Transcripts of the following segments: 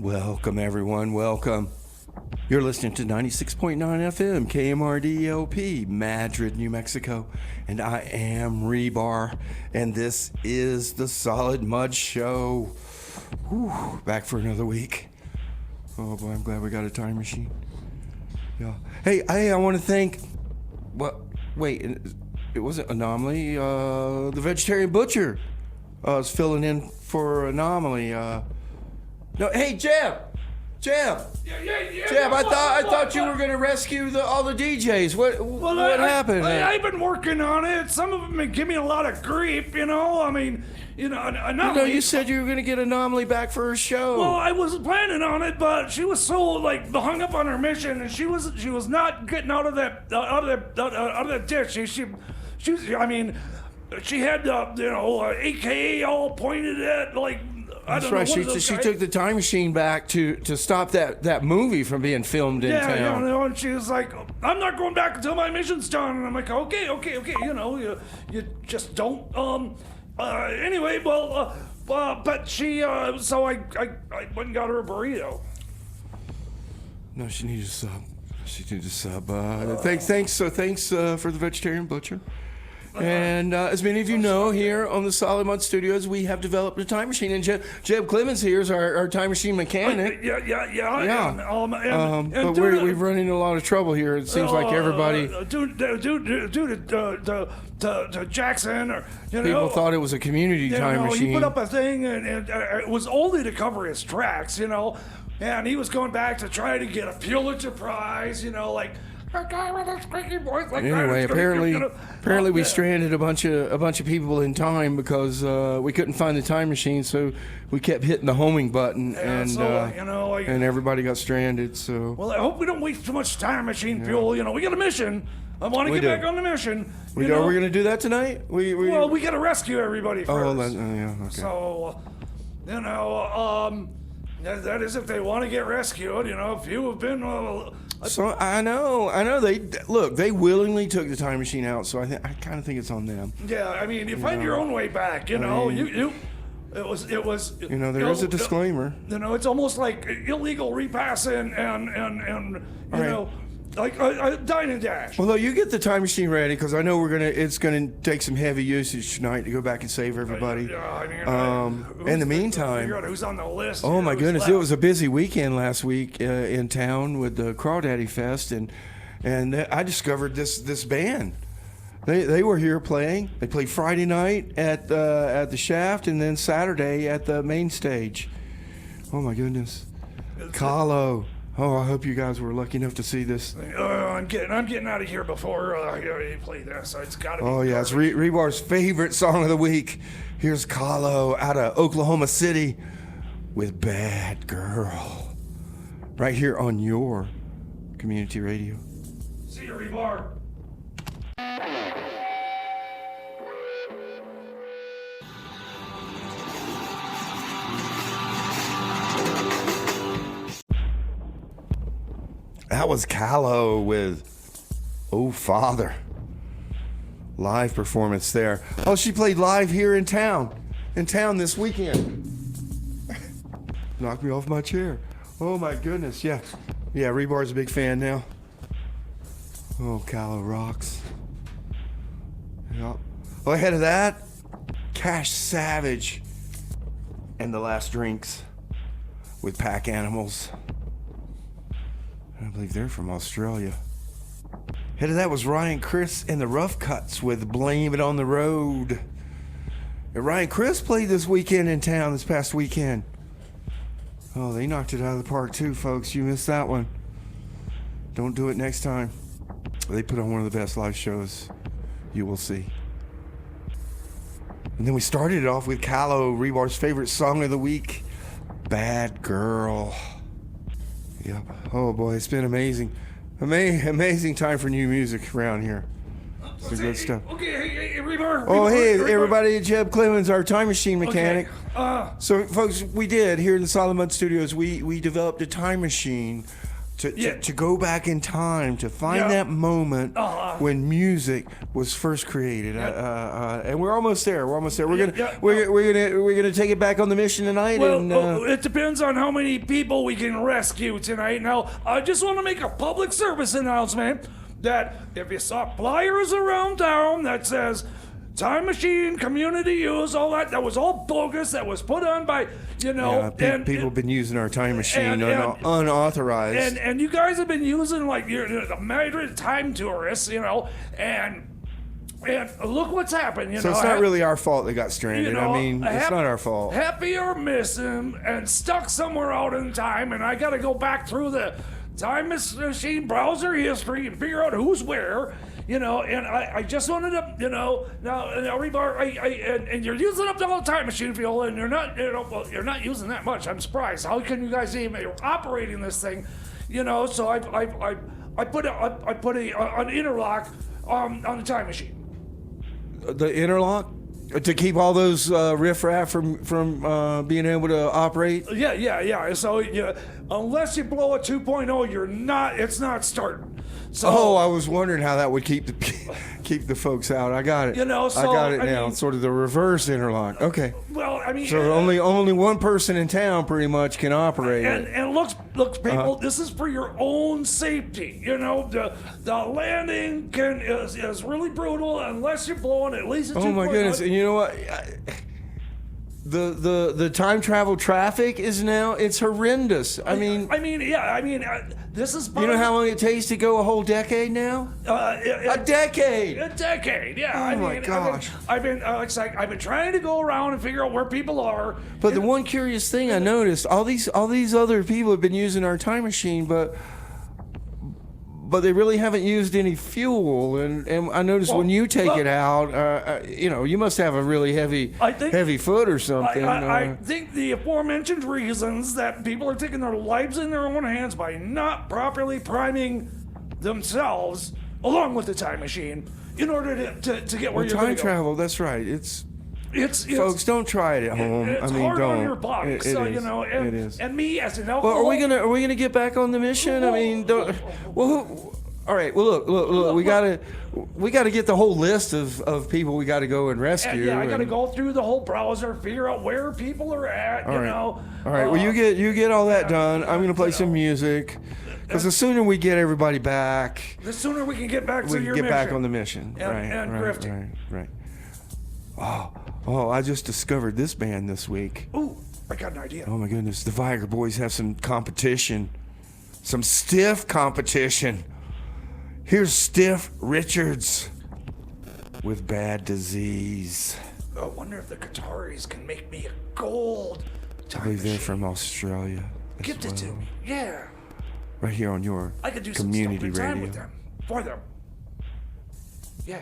Welcome, everyone. Welcome. You're listening to 96.9 FM KMRD-LP Madrid, New Mexico. And I am Rebar. And this is the Solid Mud Show. Whew, back for another week. Oh, boy, I'm glad we got a time machine. Yeah. Hey, I want to thank... Wait, it wasn't Anomaly. The Vegetarian Butcher is filling in for Anomaly. No, hey, Jeb! Yeah, Jeb, I thought you were going to rescue all the DJs. What happened? I've been working on it. Some of them give me a lot of grief, you know. I mean, Anomaly. You said you were going to get Anomaly back for her show. Well, I was planning on it, but she was so hung up on her mission, and she was not getting out of that ditch. She had AKA all pointed at That's right. She took the time machine back to stop that movie from being filmed in town. Yeah, and she was like, "I'm not going back until my mission's done." And I'm like, "Okay, you just don't." Anyway, but she, so I went and got her a burrito. No, she needed a sub. Thanks for the Vegetarian Butcher. And as many of you know, here on the Solid Mud Studios, we have developed a time machine. And Jeb Clemens here is our time machine mechanic. Yeah. But we've run into a lot of trouble here. It seems like everybody... Due to Jackson, people thought it was a community time machine. He put up a thing, and it was only to cover his tracks, And he was going back to try to get a Pulitzer Prize, a guy with a squeaky voice like anyway, apparently we stranded a bunch of people in time because we couldn't find the time machine, so we kept hitting the homing button, and everybody got stranded. So well, I hope we don't waste too much time machine fuel. We got a mission. I want to get back on the mission. Are we going to do that tonight? We got to rescue everybody first. Okay. So, that is if they want to get rescued. If you have been. So I know they willingly took the time machine out. So I kind of think it's on them. Yeah, you find your own way back. It was. There is a disclaimer. It's almost like illegal repassing and like a dine and dash. Although you get the time machine ready, because I know it's gonna take some heavy usage tonight to go back and save everybody. In the meantime, who's on the list? Oh my goodness, it was a busy weekend last week in town with the Crawdaddy Fest, and I discovered this band. They were here playing. They played Friday night at the Shaft, and then Saturday at the main stage. Oh my goodness, Kahlo. Oh, I hope you guys were lucky enough to see this. I'm getting out of here before you play this. It's got to be. Oh yeah, it's Rebar's favorite song of the week. Here's Kahlo out of Oklahoma City with "Bad Girl," right here on your community radio. See you, Rebar. That was Kahlo with "Oh Father." Live performance there. Oh, she played live here in town this weekend. Knocked me off my chair. Oh my goodness, yeah. Rebar's a big fan now. Oh, Kahlo rocks. Yeah. Well, ahead of that, Cash Savage and the Last Drinks with Pack Animals. I believe they're from Australia. Head of that was Ryan Criss and the Rough Cuts with "Blame It on the Road." And Ryan Criss played this weekend in town, this past weekend. Oh, they knocked it out of the park too, folks. You missed that one. Don't do it next time. They put on one of the best live shows you will see. And then we started it off with Kahlo, Rebar's favorite song of the week, "Bad Girl." Yep. Oh boy, it's been amazing. Amazing time for new music around here. Some good stuff. Okay, hey, Rebar. Oh, hey, everybody. Jeb Clemens, our time machine mechanic. Okay. So, folks, we did here in the Solid Mud Studios. We developed a time machine to go back in time to find that moment when music was first created. And we're almost there. We're gonna take it back on the mission tonight. Well, it depends on how many people we can rescue tonight. Now, I just want to make a public service announcement that if you saw flyers around town that says time machine, community use, all that was all bogus. That was put on by, people have been using our time machine unauthorized. And you guys have been using, like, the Madrid time tourists, and look what's happened, So it's not really our fault they got stranded. It's not our fault. Happy or missing and stuck somewhere out in time, and I got to go back through the time machine browser history and figure out who's where. And I just wanted to, now Rebar, and you're using up the whole time machine fuel, and you're not using that much. I'm surprised. How can you guys even operating this thing? So I put an interlock on the time machine. The interlock to keep all those riffraff from being able to operate. Yeah. So unless you blow a 2.0, it's not starting. So, I was wondering how that would keep the folks out. I got it. I got it now. Sort of the reverse interlock. Okay. Well, so only one person in town pretty much can operate it. And look, people, this is for your own safety. The landing is really brutal unless you're blowing at least a 2.0. Oh my goodness! And you know what? The time travel traffic is now, it's horrendous. This is. You know how long it takes to go a whole decade now? A decade. A decade. Yeah. Oh my gosh. I've been trying to go around and figure out where people are. But the one curious thing I noticed, all these other people have been using our time machine, but they really haven't used any fuel. And I noticed when you take it out, you must have a really heavy foot or something. I think the aforementioned reasons that people are taking their lives in their own hands by not properly priming themselves, along with the time machine, in order to get where you're going to go. Time travel, that's right. It's folks, don't try it at home. It's hard don't. On your body, it is. And me as an alcoholic. Well, are we gonna get back on the mission? All right. Well, look. We gotta get the whole list of people we got to go and rescue. I got to go through the whole browser, figure out where people are at. All right. Well, you get all that done. I'm gonna play some music. Because the sooner we get everybody back, the sooner we can get back to your mission. We can get back on the mission. Right. Oh, I just discovered this band this week. Ooh, I got an idea. Oh my goodness, the Viagra Boys have some competition. Some stiff competition. Here's Stiff Richards with Bad Disease. I wonder if the Qataris can make me a gold time I believe they're machine. from Australia. Gift it to me. Yeah. Right here on your I could do community some radio. time with them. For them. Yeah.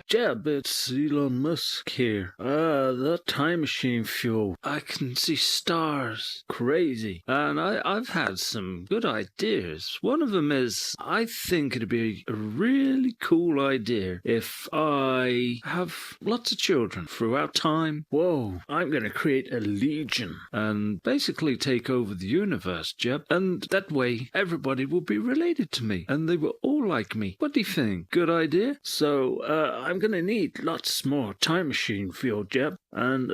Jeb, it's Elon Musk here. The time machine fuel. I can see stars. Crazy. And I've had some good ideas. One of them is, I think it'd be a really cool idea if I have lots of children throughout time. Whoa, I'm gonna create a legion and basically take over the universe, Jeb. And that way, everybody will be related to me and they will all like me. What do you think? Good idea? So, I'm gonna need lots more time machine fuel, Jeb, and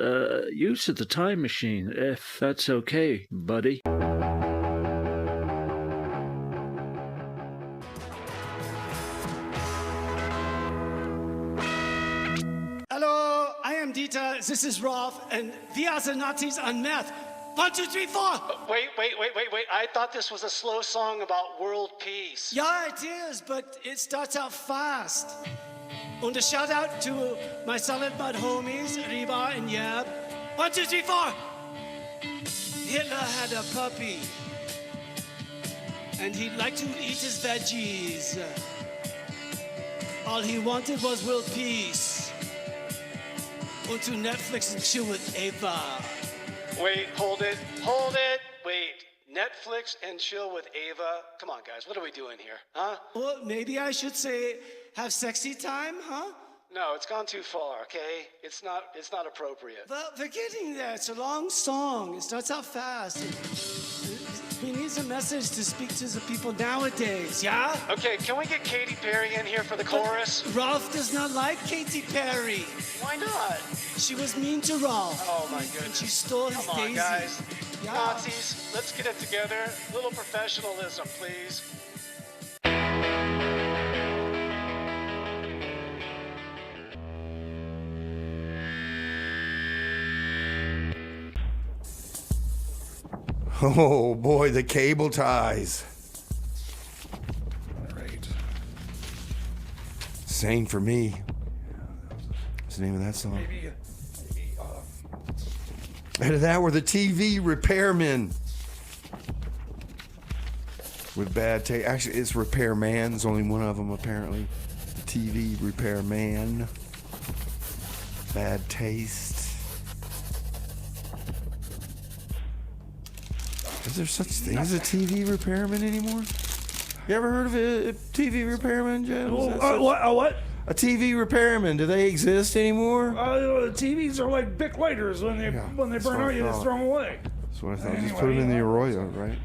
use of the time machine, if that's okay, buddy. Hello, I am Dieter, this is Rolf, and we are the Nazis on meth. 1, 2, 3, 4! Wait. I thought this was a slow song about world peace. Yeah, it is, but it starts out fast. And a shout out to my solid mud homies, Reba and Yab. 1, 2, 3, 4! Hitler had a puppy, and he liked to eat his veggies. All he wanted was world peace. Und to Netflix and chill with Ava. Wait, hold it. Wait, Netflix and chill with Ava? Come on, guys, what are we doing here, huh? Well, maybe I should say, have sexy time, huh? No, it's gone too far, okay? It's not appropriate. Well, we're getting there. It's a long song. It starts out fast. He needs a message to speak to the people nowadays, yeah? Okay, can we get Katy Perry in here for the chorus? Ralph does not like Katy Perry. Why not? She was mean to Ralph. Oh my And goodness. she stole his Come on, daisy. guys. Yeah. Nazis, let's get it together. A little professionalism, please. Oh boy, the cable ties. All right. Same for me. What's the name of that song? Maybe Ahead of that were the TV repairmen. With bad taste. Actually, it's repairman. There's only one of them, apparently. The TV repairman. Bad taste. Is there such thing as a TV repairman anymore? You ever heard of a TV repairman, Jim? what? A TV repairman. Do they exist anymore? TVs are like Bic lighters when they that's burn what I out, you just thought. throw them away. That's what I thought. Just Anyway, put them in the yeah. arroyo, right?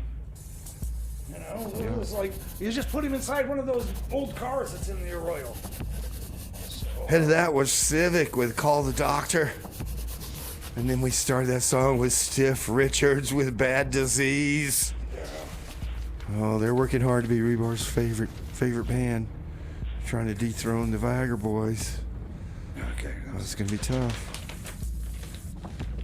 You know, it's like you just put him inside one of those old cars that's in the arroyo. Head of that was Civic with Call the Doctor. And then we started that song with Stiff Richards with Bad Disease. Oh, they're working hard to be Rebar's favorite band. Trying to dethrone the Viagra Boys. Okay. Oh, it's going to be tough.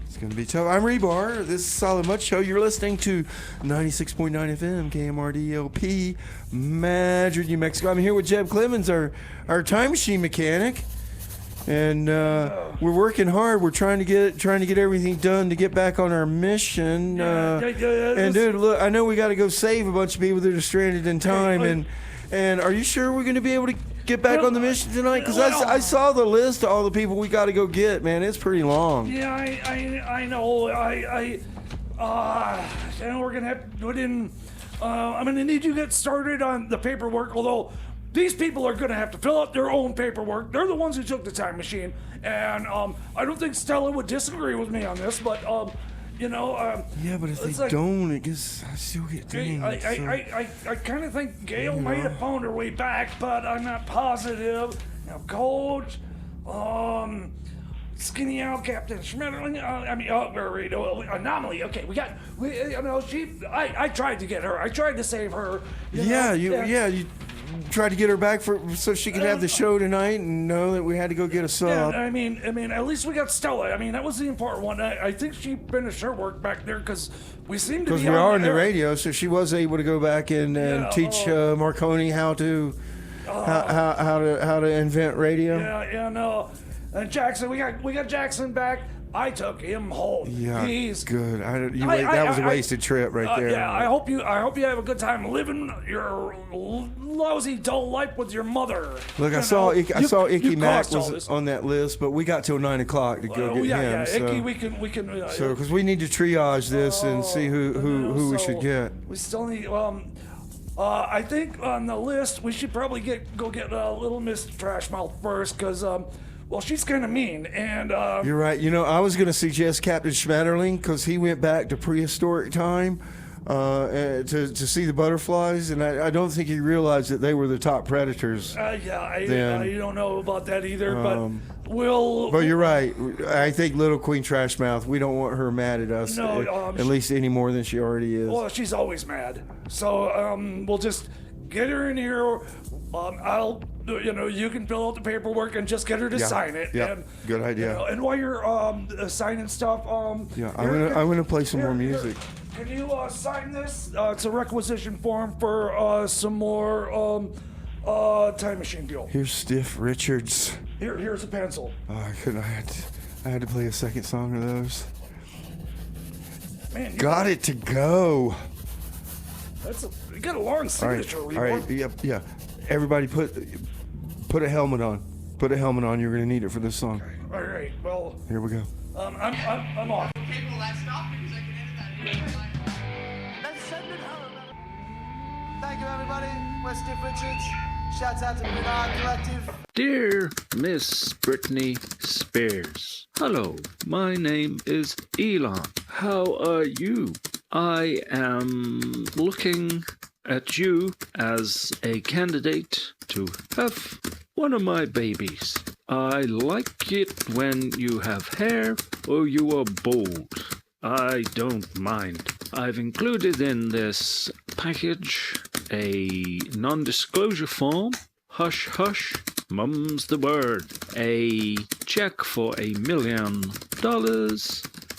It's going to be tough. I'm Rebar. This is Solid Mutt Show. You're listening to 96.9 FM KMRD-LP Madrid, New Mexico. I'm here with Jeb Clemens, our time machine mechanic. And we're working hard. We're trying to get everything done to get back on our mission. And dude, look, I know we got to go save a bunch of people that are stranded in time. And are you sure we're going to be able to get back on the mission tonight? Because I saw the list of all the people we got to go get. Man, it's pretty long. Yeah, I know. And we're gonna have to put in. I'm gonna need you to get started on the paperwork. Although these people are gonna have to fill out their own paperwork. They're the ones who took the time machine, and I don't think Stella would disagree with me on this. But Yeah, but if it's they like- don't, I guess I still get dinged. I kind of think Gail might have found her way back, but I'm not positive. Now, Coach, Skinny Al, Captain Schmetterling, Anomaly. Okay, I tried to get her. I tried to save her. You tried to get her back so she could have the show tonight and know that we had to go get a sub. Yeah, I mean, at least we got Stella. I mean, that was the important one. I think she finished her work back there because we seem to be Because we are on the air. radio, so she was able to go back and teach Marconi how to invent radio. No. And Jackson, we got Jackson back. I took him home. Yeah, He's good. That was a wasted trip right there. Yeah, I hope you have a good time living your lousy, dull life with your mother. Look, I saw Icky Mac was on that list, but we got till 9 o'clock to go get him. So. Icky, we can. So, because we need to triage this and see who we should get. We still need. I think on the list we should probably go get Little Miss Trashmouth first, because well, she's kind of mean, and You're right. I was going to suggest Captain Schmetterling because he went back to prehistoric time to see the butterflies, and I don't think he realized that they were the top predators. I don't know about that either, but we'll. But you're right. I think Little Queen Trashmouth, we don't want her mad at us, at least any more than she already is. Well, she's always mad. So we'll just get her in here. You can fill out the paperwork and just get her to sign it. Yeah, good idea. And while you're signing stuff, I'm gonna play some more music. Can you sign this? It's a requisition form for some more time machine fuel. Here's Stiff Richards. Here's a pencil. Oh, I couldn't. I had to play a second song of those. Man, Got it to go. You got a long signature. All right. Yeah. Everybody, put a helmet on. Put a helmet on. You're gonna need it for this song. All right. Well, Here we go. I'm off. Okay, well, that's stop because I can edit that. Let's send it home. Thank you, everybody. We're Stiff Richards. Shouts out to the Bernard Collective. Dear Miss Britney Spears, hello, my name is Elon. How are you? I am looking at you as a candidate to have one of my babies. I like it when you have hair or you are bald. I don't mind. I've included in this package a non-disclosure form. Hush, hush, mum's the word. A check for $1 million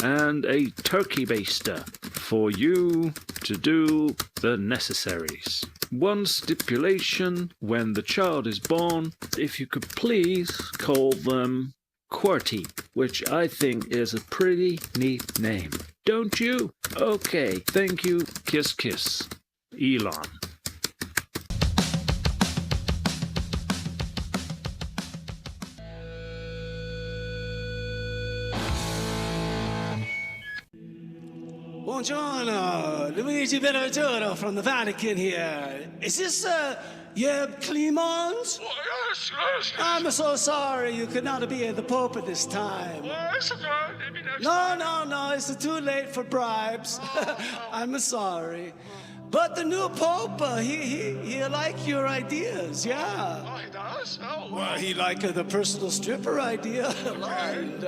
and a turkey baster for you to do the necessaries. One stipulation: when the child is born, if you could please call them QWERTY, which I think is a pretty neat name. Don't you? Okay, thank you. Kiss, kiss. Elon. Buongiorno, Luigi Benedetto from the Vatican here. Is this, Jeb Clemons? Oh, yes. I'm so sorry you could not be the Pope at this time. It's okay. Maybe next No, it's too late for bribes. I'm sorry. But the new Pope, he like your ideas, yeah. Oh, he does? Oh, Well, he like the personal stripper idea, and,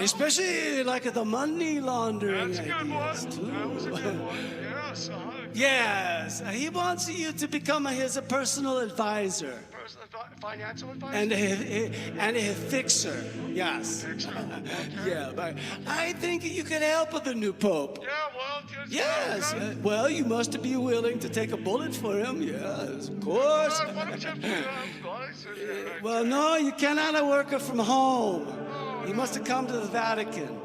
especially like the money laundering That's a good ideas one. too. That was a good one. Yes. Yes, he wants you to become his personal advisor Financial advice? and a fixer. Yes. Yeah, but I think you could help with the new Pope. Yeah, well, just, Yes. okay. Well, you must be willing to take a bullet for him. Yes, of course. Why don't you, guys? Well, no, you cannot work from home. You must have come to the Vatican.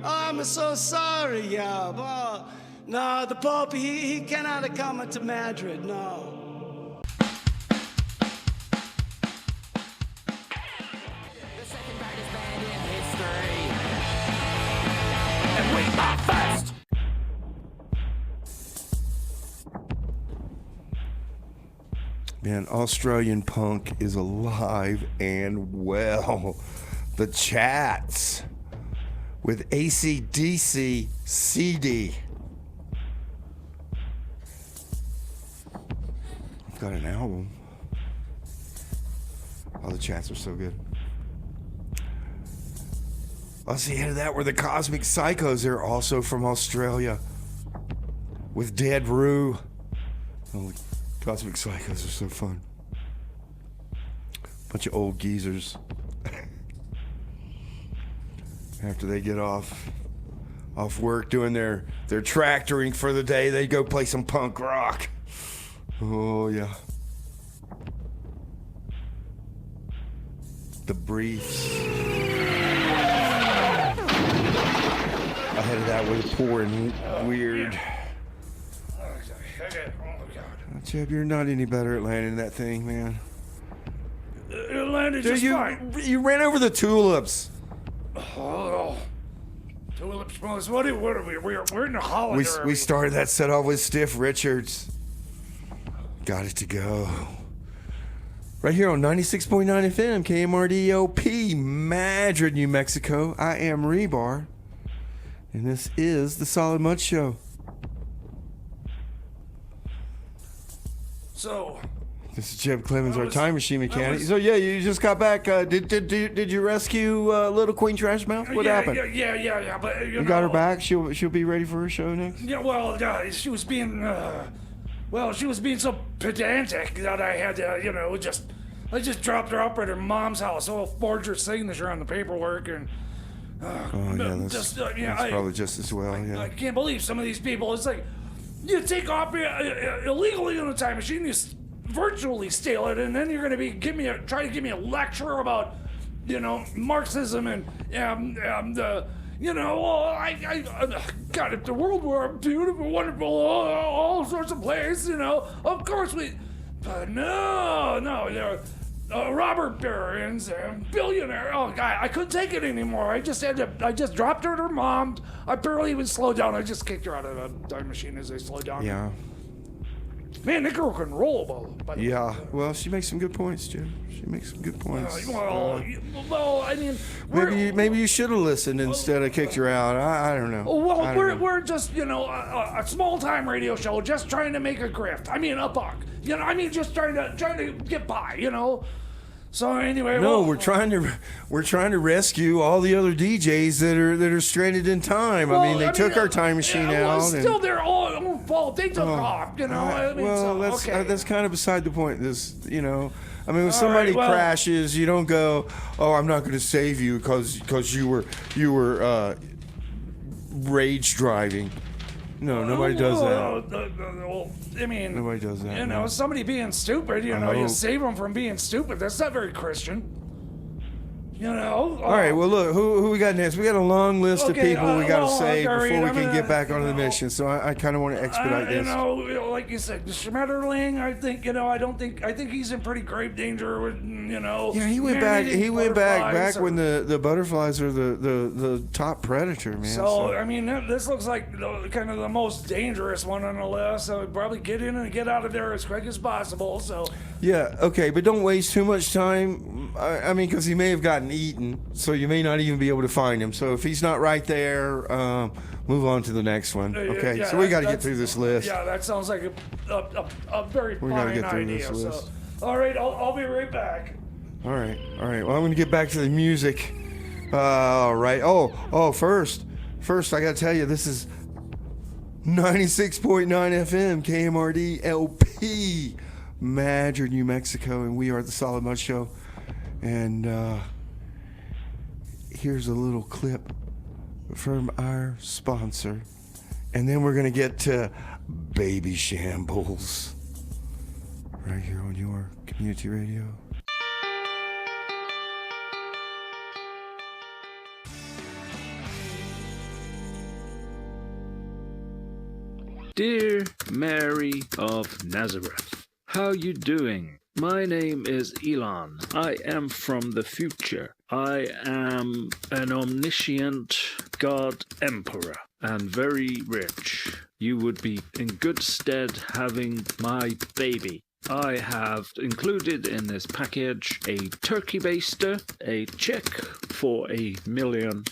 I'm so sorry, yeah. Well, no, the Pope, he cannot come to Madrid, no. Man, Australian punk is alive and well. The Chats with AC/DC CD. I've got an album. Oh, the Chats are so good. Let's see, ahead of that were the Cosmic Psychos. They're also from Australia with Dead Roo. Oh, the Cosmic Psychos are so fun. Bunch of old geezers. After they get off work doing their tractoring for the day, they go play some punk rock. Oh, yeah. The Briefs. Ahead of that was Poor and Weird. Okay. Oh, God. Jeb, you're not any better at landing that thing, man. It landed just fine. You ran over the tulips. Oh, tulips. What are we? We're in the holiday. We started that set off with Stiff Richards. Got it to go. Right here on 96.9 FM KMRD-LP Madrid, New Mexico. I am Rebar. And this is the Solid Mud Show. So, this is Jeb Clemens, our time machine mechanic. So yeah, you just got back. Did you rescue Little Queen Trash Mouth? What happened? Yeah. But You got her back. She'll be ready for her show next. Yeah. Well, she was being so pedantic that I had to, I just dropped her up at her mom's house. I'll forge her signature on the paperwork and. That's probably just as well. Yeah. I can't believe some of these people. It's like you take off illegally in a time machine, you virtually steal it, and then you're going to be try to give me a lecture about Marxism and God, if the world were a beautiful, wonderful, all sorts of place, of course but no. Robber barons and billionaire. Oh God, I couldn't take it anymore. I just dropped her at her mom. I barely even slowed down. I just kicked her out of the time machine as I slowed down. Yeah. Man, that girl can roll, by the way. Yeah, well, she makes some good points, Jim. She makes some good points. Well, I mean, Maybe you should have listened instead of kicked her out. I don't know. Well, I don't know. we're just, a small-time radio show just trying to make a grift. I mean, a buck. Just trying to get by, So anyway, No, well, we're trying to rescue all the other DJs that are stranded in time. They took our time machine out. Still, their own fault. They took off. That's kind of beside the point. When somebody crashes, you don't go, "Oh, I'm not going to save you because you were rage driving." No, nobody does that. Nobody does that. No. Somebody being stupid, you save them from being stupid. That's not very Christian. All right, well, look, who we got next? We got a long list of people we got to save before we can get back onto the mission. So I kind of want to expedite this. Like you said, Schmetterling, I think he's in pretty grave danger with, Yeah, he went back when the butterflies are the top predator, man. So, this looks like kind of the most dangerous one on the list. So probably get in and get out of there as quick as possible. So. Yeah, okay, but don't waste too much time. Because he may have gotten eaten, so you may not even be able to find him. So if he's not right there, move on to the next one. Okay, so we got to get through this list. Yeah, that sounds like a very fine idea. So, all right, I'll be right back. All right. Well, I'm going to get back to the music. All right. First, I got to tell you, this is 96.9 FM KMRD-LP Madrid, New Mexico, and we are the Solid Mud Show. And here's a little clip from our sponsor. And then we're going to get to Baby Shambles right here on your community radio. Dear Mary of Nazareth, how you doing? My name is Elon. I am from the future. I am an omniscient god emperor and very rich. You would be in good stead having my baby. I have included in this package a turkey baster, a check for $1 million,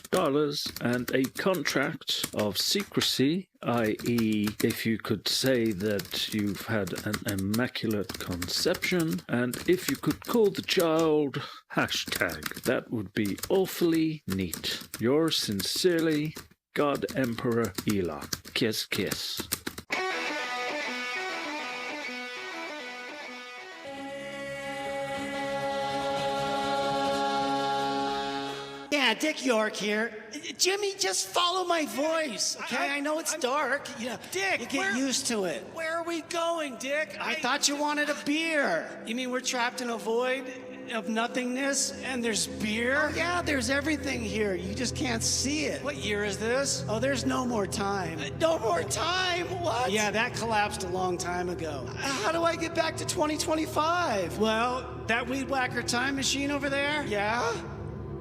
and a contract of secrecy, i.e. if you could say that you've had an immaculate conception, and if you could call the child hashtag. That would be awfully neat. Yours sincerely, God Emperor Elon. Kiss, kiss. Yeah, Dick York here. Jimmy, just follow my voice, okay? I know it's dark. Dick, you get used to it. Where are we going, Dick? I thought you wanted a beer. You mean we're trapped in a void of nothingness and there's beer? Oh, yeah, there's everything here. You just can't see it. What year is this? Oh, there's no more time. No more time? What? Yeah, that collapsed a long time ago. How do I get back to 2025? Well, that weed whacker time machine over there? Yeah?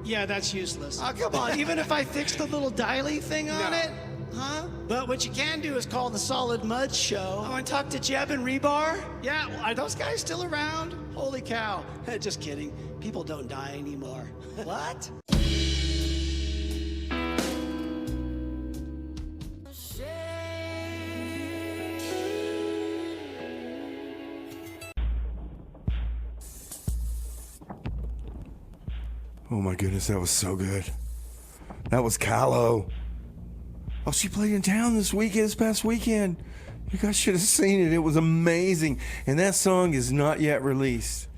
Yeah, that's useless. Oh, come on. Even if I fix the little dialy thing on it? Huh? But what you can do is call the Solid Mud Show. Oh, and talk to Jeb and Rebar? Yeah, are those guys still around? Holy cow. Just kidding. People don't die anymore. What? Oh my goodness, that was so good. That was Callow. Oh, she played in town this past weekend. You guys should have seen it. It was amazing. And that song is not yet released.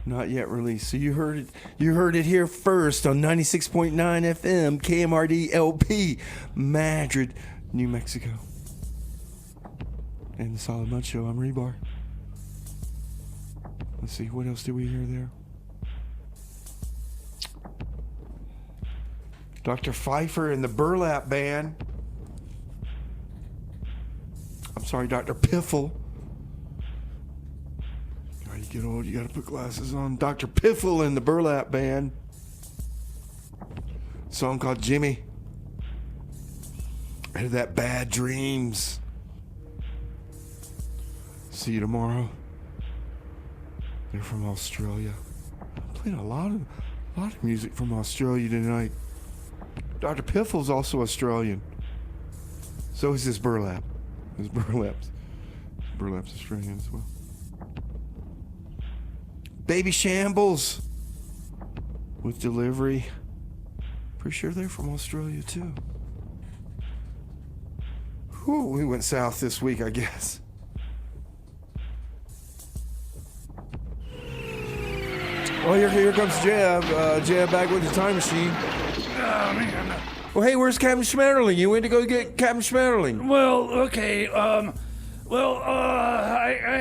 Not yet released. So you heard it here first on 96.9 FM KMRD-LP Madrid, New Mexico. And the Solid Mud Show. I'm Rebar. Let's see, what else did we hear there? Dr. Pfeiffer and the Burlap Band. I'm sorry, Dr. Piffle. You get old, you gotta put glasses on. Dr. Piffle and the Burlap Band. A song called Jimmy. I had that Bad Dreams. See you tomorrow. They're from Australia. I'm playing a lot of music from Australia tonight. Dr. Piffle's also Australian. So is this Burlap. Burlap's Australian as well. Baby Shambles with Delivery. Pretty sure they're from Australia too. Whew, we went south this week, I guess. Oh, here comes Jeb. Jeb back with the time machine. Oh, man. Well, hey, where's Captain Schmetterling? You went to go get Captain Schmetterling. Well, okay, I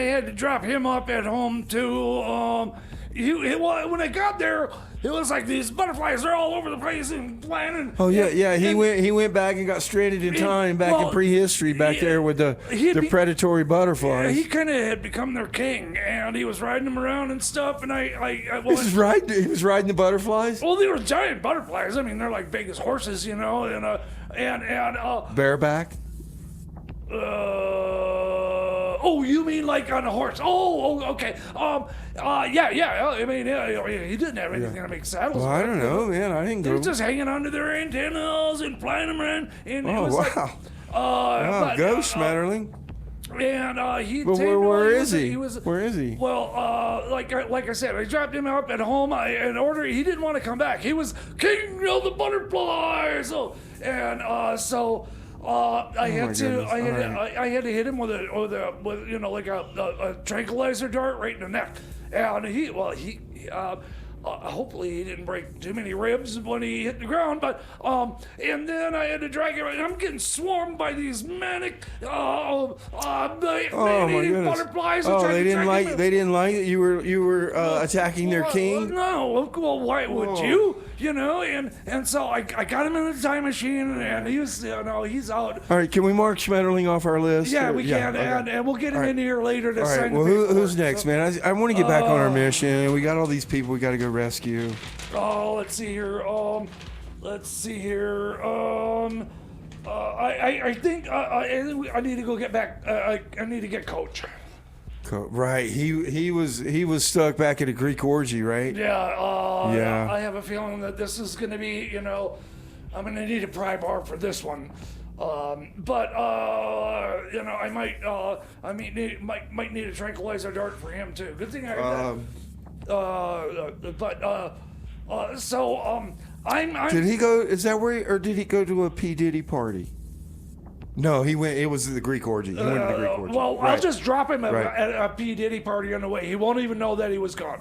had to drop him off at home, too. When I got there, it was like these butterflies are all over the place and flying. Oh yeah. He went back and got stranded in time back in prehistory back there with the predatory butterflies. He kind of had become their king, and he was riding them around and stuff. And he was riding the butterflies. Well, they were giant butterflies. I mean, they're like big as horses, you know. And bareback. Oh, you mean like on a horse? Oh, okay. Yeah. I mean, he didn't have anything to make saddles. Well, I don't know, man. I didn't go. They were just hanging onto their antennas and flying them around. And oh, wow. Wow, go, Schmetterling. And he. But where is he? Where is he? Well, like I said, I dropped him up at home in order. He didn't want to come back. He was king of the butterflies. I had to hit him with a tranquilizer dart right in the neck, and hopefully he didn't break too many ribs when he hit the ground, but and then I had to drag him. I'm getting swarmed by these manic man-eating butterflies. Oh, they didn't like that you were attacking their king. No, well, why would you? You know, and so I got him in the time machine, and he's out. All right, can we mark Schmetterling off our list? Yeah, we can, okay. and we'll get him in here later to sign the paperwork. Who's next, man? I want to get back on our mission. We got all these people we got to go rescue. Oh, let's see here. I think I need to go get back. I need to get Coach. Right, he was stuck back at a Greek orgy, right? Yeah. Yeah. I have a feeling that this is going to be, I'm going to need a pry bar for this one. But I might need a tranquilizer dart for him too. Good thing I have that. Did he go? Is that where? Or did he go to a P Diddy party? No, he went. It was the Greek orgy. He went to the Greek orgy. Well, right. I'll just drop him at a P Diddy party on the way. He won't even know that he was gone.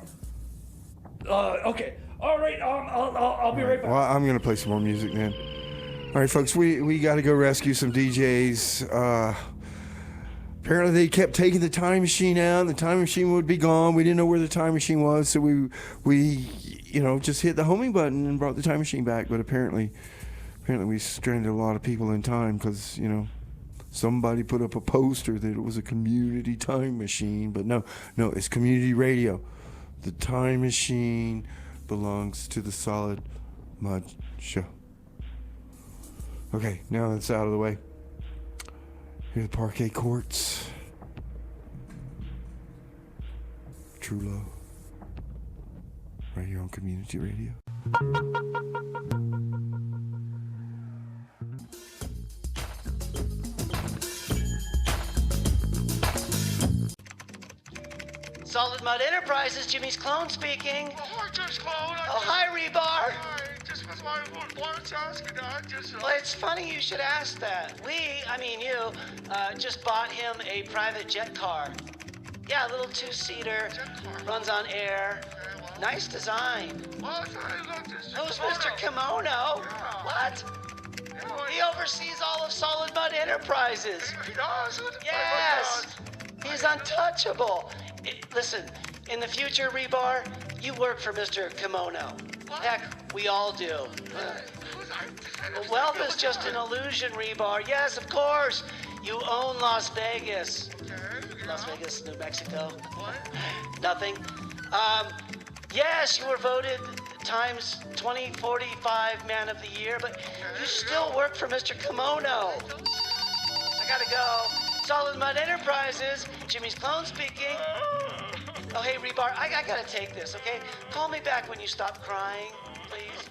Okay. All right. I'll be right back. Well, I'm gonna play some more music then. All right, folks. We got to go rescue some DJs. Apparently, they kept taking the time machine out. And the time machine would be gone. We didn't know where the time machine was, so we just hit the homing button and brought the time machine back. But apparently we stranded a lot of people in time because somebody put up a poster that it was a community time machine. But no, it's community radio. The time machine belongs to the Solid Mud Show. Okay, now that's out of the way. Here are the parquet courts. True Love. Right here on Community Radio. Solid Mud Enterprises, Jimmy's clone speaking. Hi, just clone. Oh, hi, Rebar. Hi, just was wanted to ask you that. Well, it's funny you should ask that. You, just bought him a private jet car. Yeah, a little two-seater. Runs on air. Okay, well. Nice design. Well, I thought I loved this. Who's Mr. Kimono? Yeah. What? Yeah, well, He oversees all of Solid Mud Enterprises. he does? Yes. He's untouchable. Listen, in the future, Rebar, you work for Mr. Kimono. What? Heck, we all do. Wealth is just an illusion, Rebar. Yes, of course. You own Las Vegas. Okay, yeah. Las Vegas, New Mexico. What? Nothing. Yes, you were voted Times 2045 Man of the Year, but you still work for Mr. Kimono. I gotta go. Solid Mud Enterprises. Jimmy's clone speaking. Oh, hey, Rebar, I gotta take this, okay? Call me back when you stop crying, please.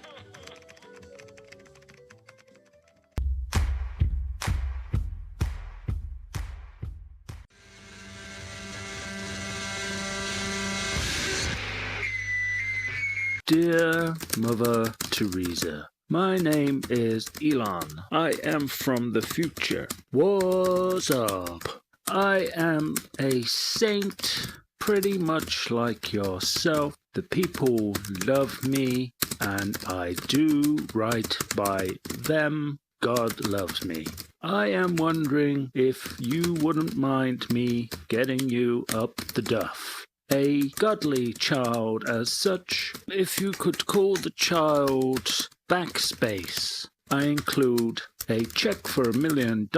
Dear Mother Teresa, my name is Elon. I am from the future. What's up? I am a saint, pretty much like yourself. The people love me, and I do right by them. God loves me. I am wondering if you wouldn't mind me getting you up the duff. A godly child as such. If you could call the child Backspace, I include a check for $1 million,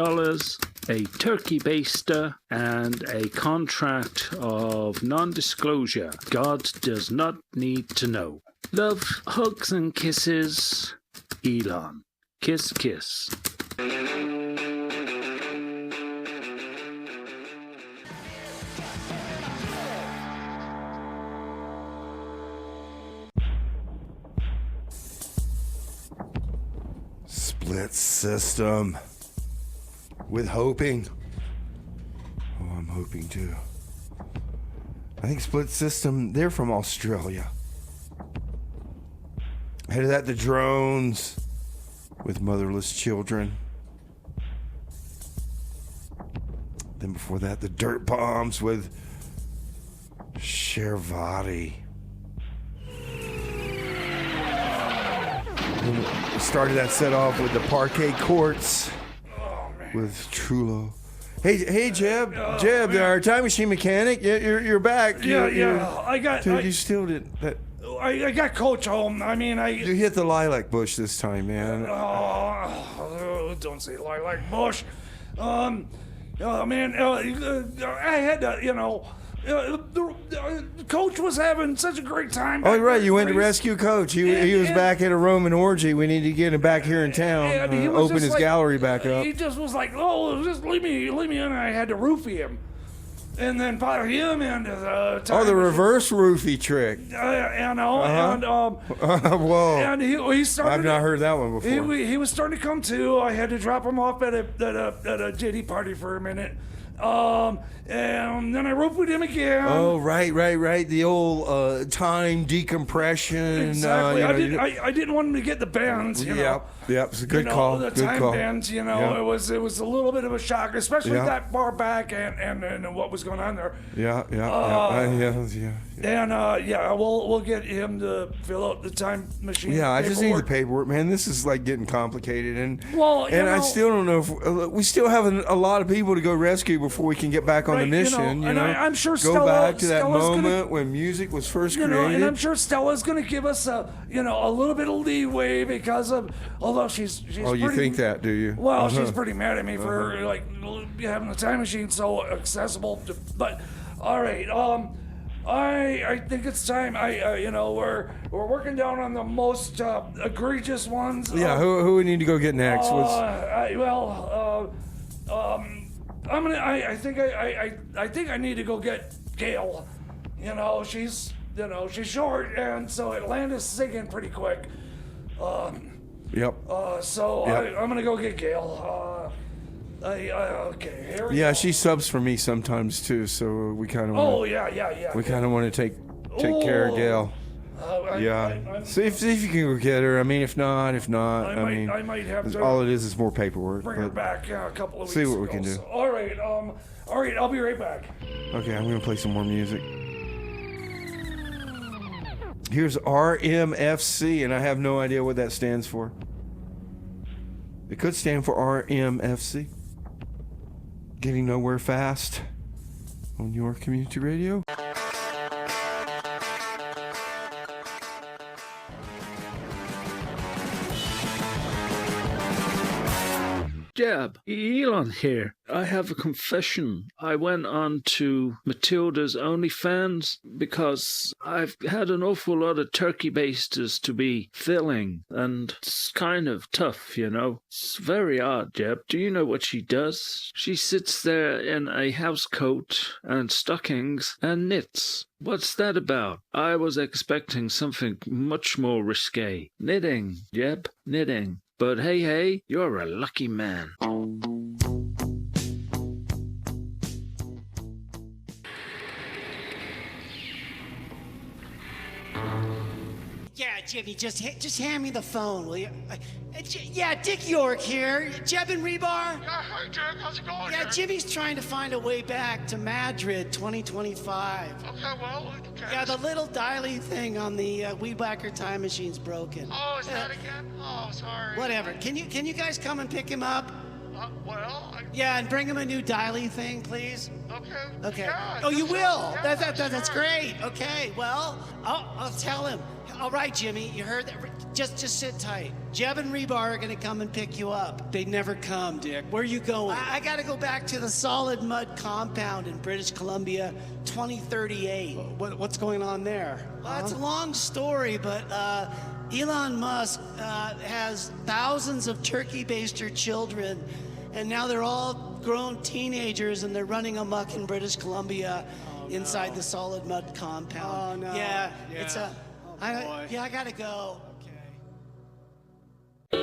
a turkey baster, and a contract of non-disclosure. God does not need to know. Love, hugs, and kisses, Elon. Kiss, kiss. Split System. With hoping. Oh, I'm hoping too. I think Split System, they're from Australia. Ahead of that, the Drones with Motherless Children. Then before that, the Dirt Bombs with Shervati. We started that set off with the Parquet Courts with Trullo. Hey, Jeb, our time machine mechanic. You're back. I got. Dude, you still did that. I got Coach home. I mean, You hit the lilac bush this time, man. Oh, don't say lilac bush. Man, I had to, Coach was having such a great time. Oh, right. You went to rescue Coach. He was back at a Roman orgy. We need to get him back here in town. Open his gallery back up. He just was like, "Oh, just leave me in." I had to roofie him, and then fire him into the. The reverse roofie trick. Whoa. And he started. I've not heard that one before. He was starting to come to. I had to drop him off at a JD party for a minute. And then I roofied him again. Oh, right. The old time decompression. Exactly. I didn't want him to get the bends. Yep. It's a good call. The good time call. bends. It was a little bit of a shock, especially that far back and what was going on there. Yeah. And we'll get him to fill out the time machine. Yeah, I just need the paperwork. paperwork, man. This is like getting complicated, I still don't know if we still have a lot of people to go rescue before we can get back on the mission. I'm sure go Stella, back to that Stella's moment when music was first created. And I'm sure Stella's going to give us a little bit of leeway because of, although she's. Oh, you think that, do you? Well, she's pretty mad at me for having the time machine so accessible. But all right, I think it's time. We're working down on the most egregious ones. Yeah, who we need to go get next? I think I need to go get Gail. She's short, and so Atlanta's singing pretty quick. Yep. I'm gonna go get Gail. Okay, here we go. Yeah, she subs for me sometimes too, so we kind of. Yeah. We kind of want to take care of Gail. See if you can go get her. I mean, if not. I might have to. All it is more paperwork. Bring her back a couple of weeks. See what ago. we can do. So, all right. I'll be right back. Okay, I'm gonna play some more music. Here's RMFC, and I have no idea what that stands for. It could stand for RMFC. Getting nowhere fast on your community radio. Jeb, Elon here. I have a confession. I went on to Matilda's OnlyFans because I've had an awful lot of turkey basters to be filling, and it's kind of tough, you know. It's very odd, Jeb. Do you know what she does? She sits there in a house coat and stockings and knits. What's that about? I was expecting something much more risque. Knitting, Jeb, knitting. But hey, you're a lucky man. Yeah, Jimmy, just hand me the phone, will you? Yeah, Dick York here. Jeb and Rebar? Yeah, hi, Dick. How's it going? Yeah, here? Jimmy's trying to find a way back to Madrid 2025. Okay, well, okay. Yeah, the little dialy thing on the Weed Whacker time machine's broken. Oh, is that again? Oh, sorry. Whatever. Can you guys come and pick him up? Yeah, and bring him a new dialy thing, please. Okay. Okay. Yeah, oh, you sure. will? Yeah, That's sure. great. Okay, well, I'll tell him. All right, Jimmy, you heard that? Just sit tight. Jeb and Rebar are gonna come and pick you up. They never come, Dick. Where are you going? I gotta go back to the solid mud compound in British Columbia, 2038. What's going on there? Well, it's a long story, but Elon Musk has thousands of turkey baster children, and now they're all grown teenagers, and they're running amok in British Columbia inside the solid mud compound. Oh, no. Yeah. It's a... I gotta go. Okay.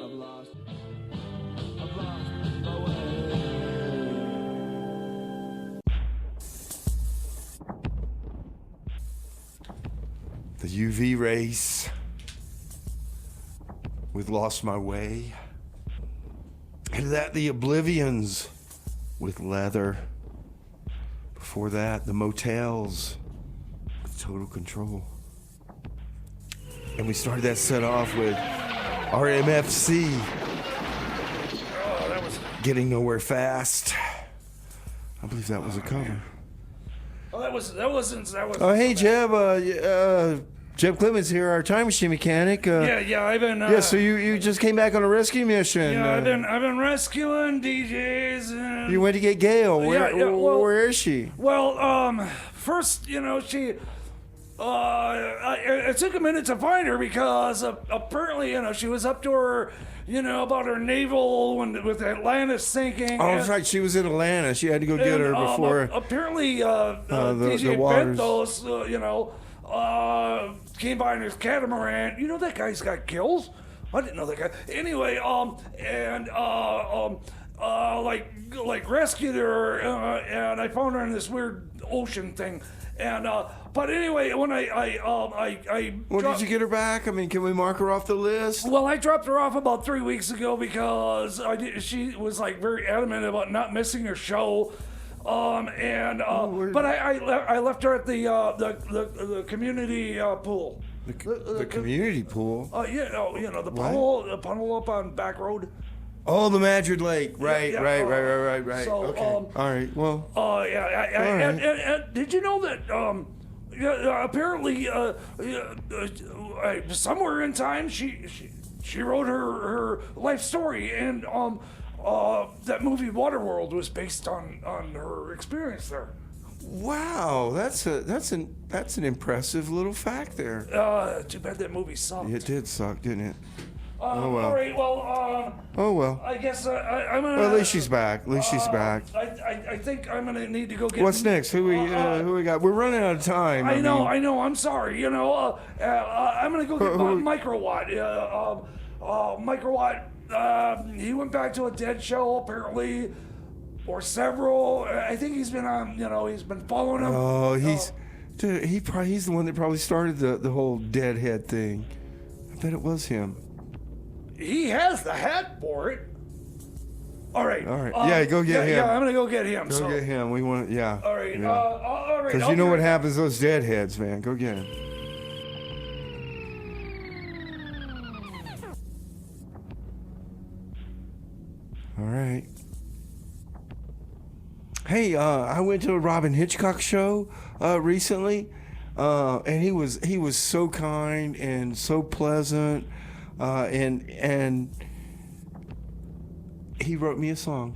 I've lost the UV race. We've lost my way. And that the Oblivions with leather. Before that, the Motels with Total Control. And we started that set off with RMFC. Oh, that was... Getting Nowhere Fast. I believe that was a cover. Oh, that was... Oh, hey, Jeb. Jeb Clemens here, our time machine mechanic. Yeah, I've been... Yeah, so you just came back on a rescue mission. Yeah, I've been rescuing DJs and... You went to get Gail. Where is she? Well, first, she... it took a minute to find her because apparently, she was up to her, about her navel with Atlantis sinking. Oh, that's right. She was in Atlanta. She had to go get her before... Apparently, the DJ waters. Bentos, came by in his catamaran. You know that guy's got kills? I didn't know that guy. Anyway, rescued her, and I found her in this weird ocean thing. And but anyway, when did you get her back? I mean, can we mark her off the list? Well, I dropped her off about 3 weeks ago because she was very adamant about not missing her show. But I left her at the community pool. The community pool? The puddle up on Back Road. Oh, the Madrid Lake. Right. So, okay. All right. Well. And did you know that? Apparently, somewhere in time, she wrote her life story, and that movie Waterworld was based on her experience there. Wow, that's an impressive little fact there. Too bad that movie sucked. It did suck, didn't it? Oh well. All right. Well. Oh well. I guess I'm gonna. Well, at least she's back. I think I'm gonna need to go get. What's next? Who we got? We're running out of time. I know. I'm sorry. I'm gonna go get Microwatt. Microwatt. He went back to a dead show apparently, or several. I think he's been on. He's been following him. Oh, he's the one that probably started the whole deadhead thing. I bet it was him. He has the hat for it. All right. Yeah, go get him. Yeah, I'm gonna go get him. Go get him. We want. Yeah. All right. Yeah. All right. Because you know what happens to those deadheads, man. Go get him. All right. Hey, I went to a Robin Hitchcock show recently, and he was so kind and so pleasant. and he wrote me a song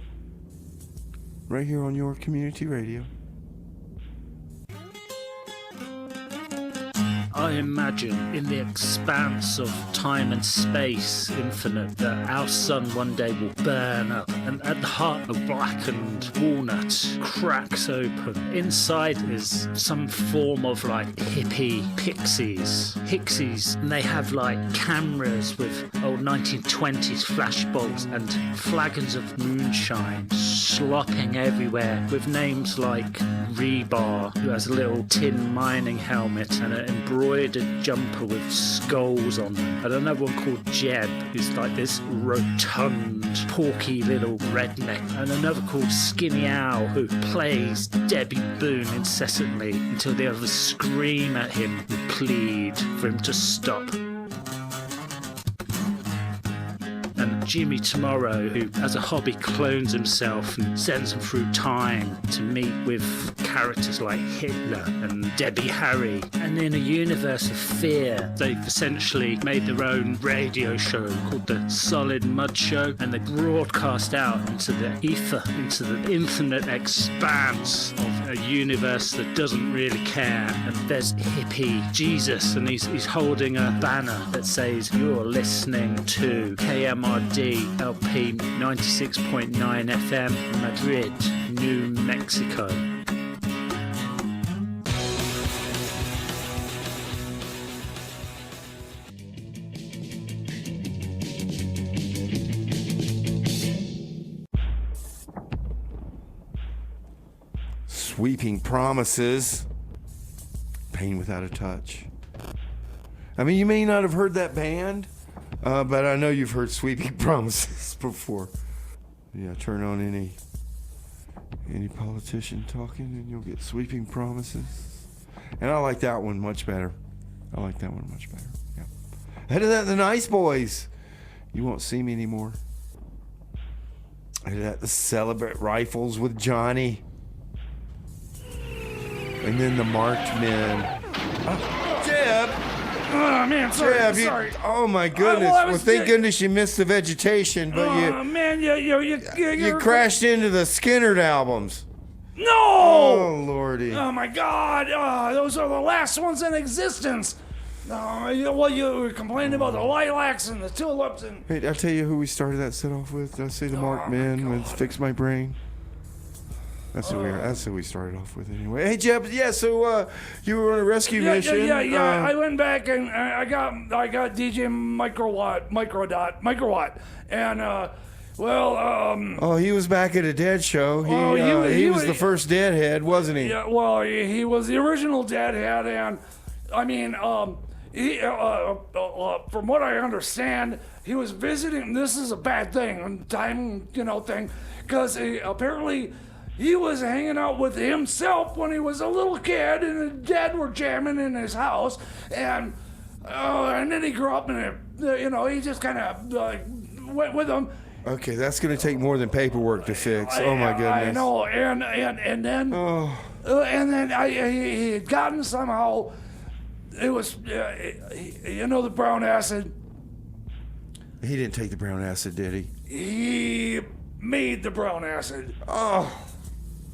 right here on your community radio. I imagine in the expanse of time and space infinite that our sun one day will burn up, and at the heart of blackened walnut cracks open. Inside is some form of like hippie pixies, and they have like cameras with old 1920s flashbulbs and flagons of moonshine slopping everywhere, with names like Rebar, who has a little tin mining helmet and an embroidered jumper with skulls on them, and another one called Jeb, who's like this rotund, porky little redneck, and another called Skinny Owl, who plays Debbie Boone incessantly until the others scream at him and plead for him to stop. Jimmy Tomorrow, who as a hobby clones himself and sends him through time to meet with characters like Hitler and Debbie Harry. And in a universe of fear, they've essentially made their own radio show called The Solid Mud Show, and they broadcast out into the ether, into the infinite expanse of a universe that doesn't really care. And there's hippie Jesus, and he's holding a banner that says, "You're listening to KMRD-LP 96.9 FM Madrid, New Mexico." Sweeping Promises, Pain Without a Touch. I mean, you may not have heard that band, but I know you've heard Sweeping Promises before. Yeah, turn on any politician talking and you'll get Sweeping Promises. And I like that one much better. Yeah. Ahead of that, the Nice Boys, You Won't See Me Anymore. Ahead of that, the Celebrate Rifles with Johnny. And then the Marked Men. Oh, Jeb! Oh, man, sorry. Jeb, sorry. Oh, my goodness. Well, thank goodness you missed the vegetation, but you crashed into the Skinnerd albums. No! Oh, Lordy. Oh, my God. Those are the last ones in existence. You were complaining about the lilacs and the tulips and... Hey, I'll tell you who we started that set off with. Did I say the Marked Men with Fix My Brain? That's who we started off with anyway. Hey, Jeb, so you were on a rescue mission. Yeah. I went back and I got DJ Microwatt, and he was back at a Dead show. He was the first Deadhead, wasn't he? Yeah, well, he was the original Deadhead, and I mean, from what I understand, he was visiting. This is a bad thing, thing, because apparently. He was hanging out with himself when he was a little kid, and the Dead were jamming in his house, and then he grew up, and he just kind of went with them. Okay, that's going to take more than paperwork to fix. Oh my goodness! I know, and then he had gotten somehow. It was the brown acid. He didn't take the brown acid, did he? He made the brown acid. Oh.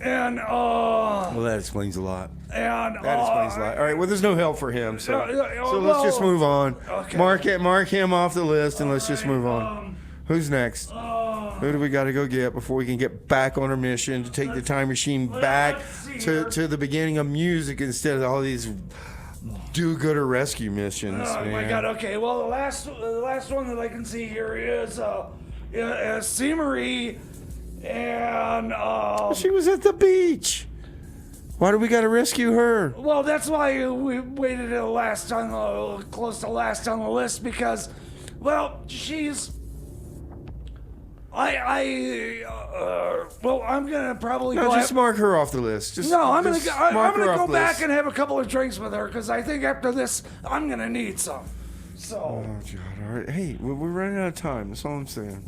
And well, that explains a lot. And that explains a lot. All right, well, there's no help for him, so let's just move on. Okay. Mark him off the list, and let's just move on. Who's next? Who do we got to go get before we can get back on our mission to take the time machine back to the beginning of music instead of all these do-gooder rescue missions? Oh man. My God! Okay, well, the last one that I can see here is C. Marie. And she was at the beach. Why do we got to rescue her? Well, that's why we waited till close to last on the list, because, well, she's. I'm gonna probably just mark her off the list. I'm gonna go back and have a couple of drinks with her, because I think after this I'm gonna need some. So. Oh God! All right. Hey, we're running out of time. That's all I'm saying.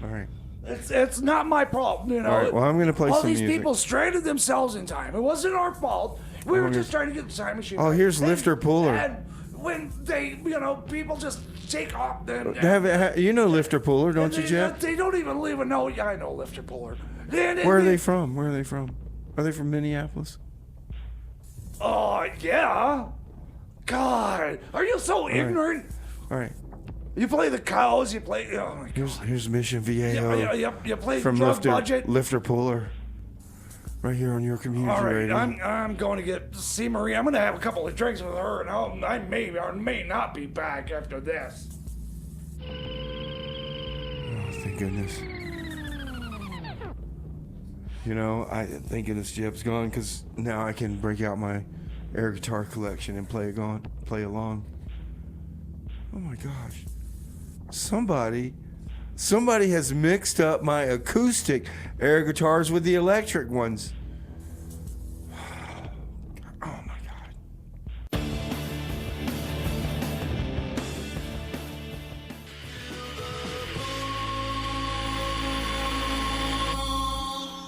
All right. It's not my problem, All right, well, I'm going to play some music. All these people stranded themselves in time. It wasn't our fault. We were just trying to get the time machine. Oh, here's Lifter Puller. And when they, people just take off. You know Lifter Puller, don't you, Jeff? They don't even even know. Yeah, I know Lifter Puller. Where are they from? Are they from Minneapolis? Oh, yeah. God, are you so ignorant? All right. You play the cows, you play... Oh, my God. Here's Mission Viejo. You play from Drug Budget. Lifter Puller. Right here on your community All right, radio. I'm going to get see Marie. I'm going to have a couple of drinks with her, and I may or may not be back after this. Oh, thank goodness. Thank goodness Jeb's gone, because now I can break out my air guitar collection and play along. Oh my gosh. Somebody has mixed up my acoustic air guitars with the electric ones. Oh my God.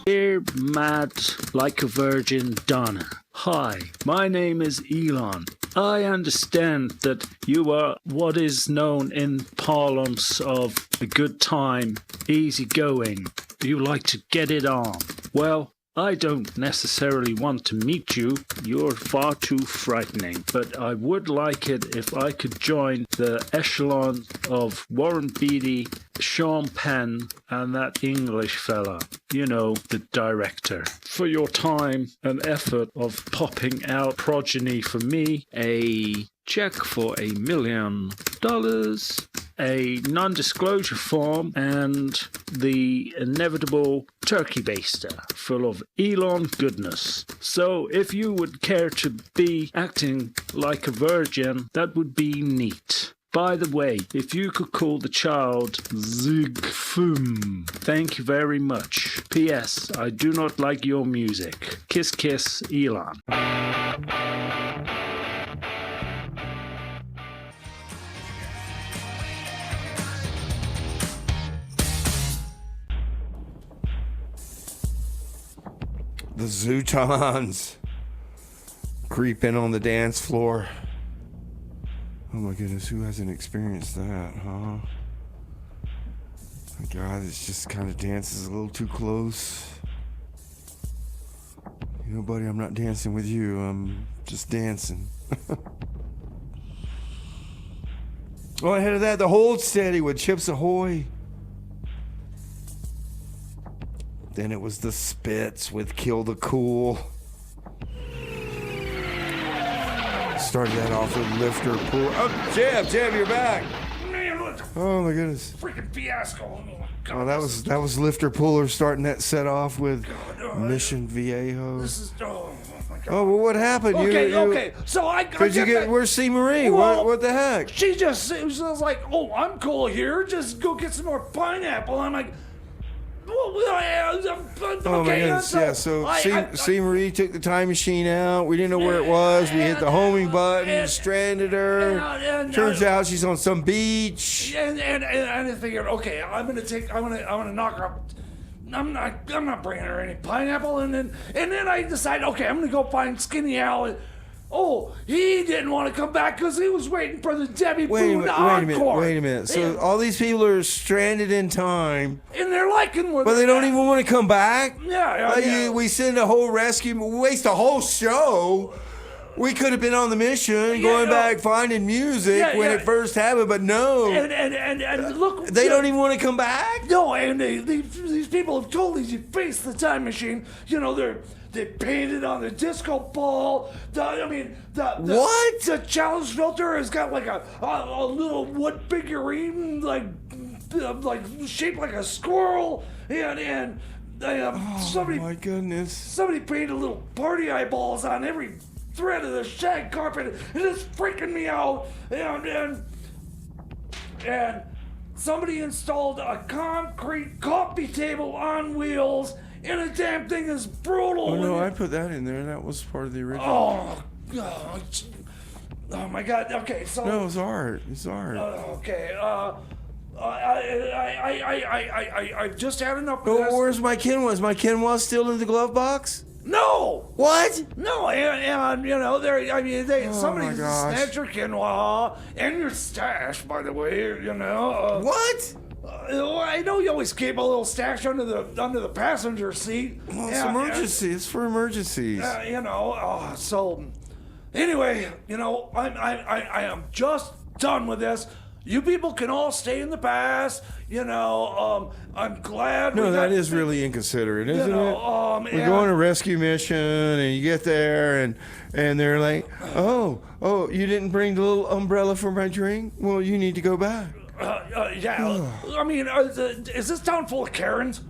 Dear Mad Like a Virgin Donna. Hi, my name is Elon. I understand that you are what is known in parlance of a good time, easy going. You like to get it on. Well, I don't necessarily want to meet you. You're far too frightening. But I would like it if I could join the echelon of Warren Beatty, Sean Penn, and that English fella. The director. For your time and effort of popping out progeny for me, a check for $1 million, a non-disclosure form, and the inevitable turkey baster full of Elon goodness. So if you would care to be acting like a virgin, that would be neat. By the way, if you could call the child Zigfum. Thank you very much. P.S. I do not like your music. Kiss kiss, Elon. The Zootons creep in on the dance floor. Oh my goodness, who hasn't experienced that, huh? My God, it just kind of dances a little too close. Buddy, I'm not dancing with you. I'm just dancing. Oh, ahead of that, the Hold Steady with Chips Ahoy. Then it was the Spits with Kill the Cool. Started that off with Lifter Puller. Oh, Jeb, you're back. Man, what a Oh my goodness. freaking fiasco. Oh, my God. Oh, that was Lifter Puller starting that set off with Mission Viejo. This is... Oh, my God. Oh, well, what happened? Okay. So I Where's C. Marie? Well, What the heck? She was like, "Oh, I'm cool here. Just go get some more pineapple." I'm like, "Well, Oh my goodness, yeah. So C. Marie took the time machine out. We didn't know where it was. We hit the homing button, stranded her. Turns out she's on some beach. And I figured, okay, I'm gonna knock her up. I'm not bringing her any pineapple. And then I decide, okay, I'm gonna go find Skinny Al. Oh, he didn't want to come back because he was waiting for the Debbie Boone encore. Wait a minute. So all these people are stranded in time. And they're liking what. But they don't even want to come back? Yeah. We send a whole rescue, we waste a whole show. We could have been on the mission, going back, finding music when it first happened, but no. And look. They don't even want to come back? No, and these people have totally defaced the time machine. They painted on the disco ball. What? The challenge filter has got like a little wood figurine, like shaped like a squirrel, and somebody. Oh my goodness! Somebody painted little party eyeballs on every thread of the shag carpet, and it's freaking me out. And somebody installed a concrete coffee table on wheels. And the damn thing is brutal. Oh no, I put that in there. That was part of the original. Oh my God. Okay, so. No, it's art. Okay. I just had enough of this. Where's my Kenwa? Is my Kenwa still in the glove box? No! What? No, and you know, somebody my gosh. snatched your quinoa and your stash, by the way, you know. What? I know you always keep a little stash under the passenger seat. Well, it's emergency. It's for emergencies. You know, so anyway, you know, I am just done with this. You people can all stay in the past. You know, I'm glad. No, that is really inconsiderate, isn't it? We go on a rescue mission, and you get there, and they're like, oh, you didn't bring the little umbrella for my drink? Well, you need to go back. Yeah. I mean, is this town full of Karens?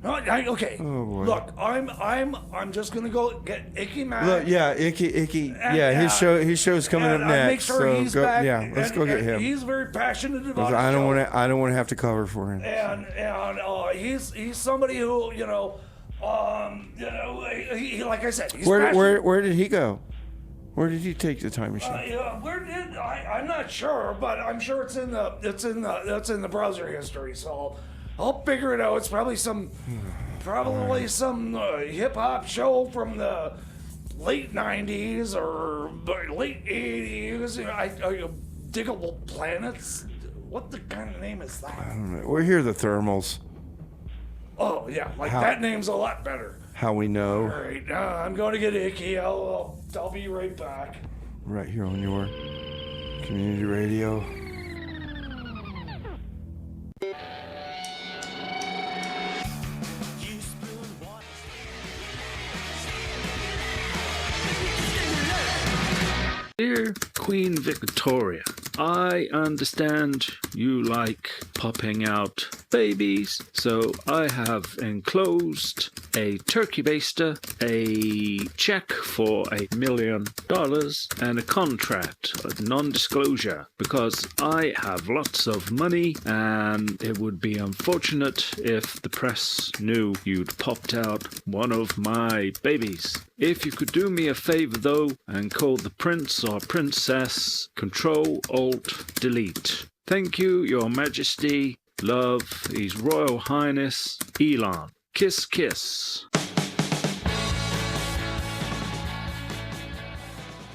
Okay. Oh, boy. Look, I'm just gonna go get Icky Mac. Look, yeah, Icky. Yeah, his show's coming up next. Make sure so he's go, back. Yeah, let's go get him. He's very passionate about. I don't want to have to cover for him. And he's somebody who he like I said, he's Where did he go? Where did he take the time machine? I'm not sure, but I'm sure it's in the browser history. So I'll figure it out. It's probably some hip hop show from the late '90s or late '80s. Diggable Planets. What the kind of name is that? I don't know. We're here, the Thermals. Oh yeah, that name's a lot better. How we know? All right, I'm going to get Icky. I'll be right back. Right here on your community radio. Dear Queen Victoria, I understand you like popping out babies, so I have enclosed a turkey baster, a check for $1 million, and a contract of non-disclosure, because I have lots of money and it would be unfortunate if the press knew you'd popped out one of my babies. If you could do me a favor though and call the prince or princess, Control-Alt-Delete. Thank you, Your Majesty. Love, His Royal Highness, Elon. Kiss, kiss.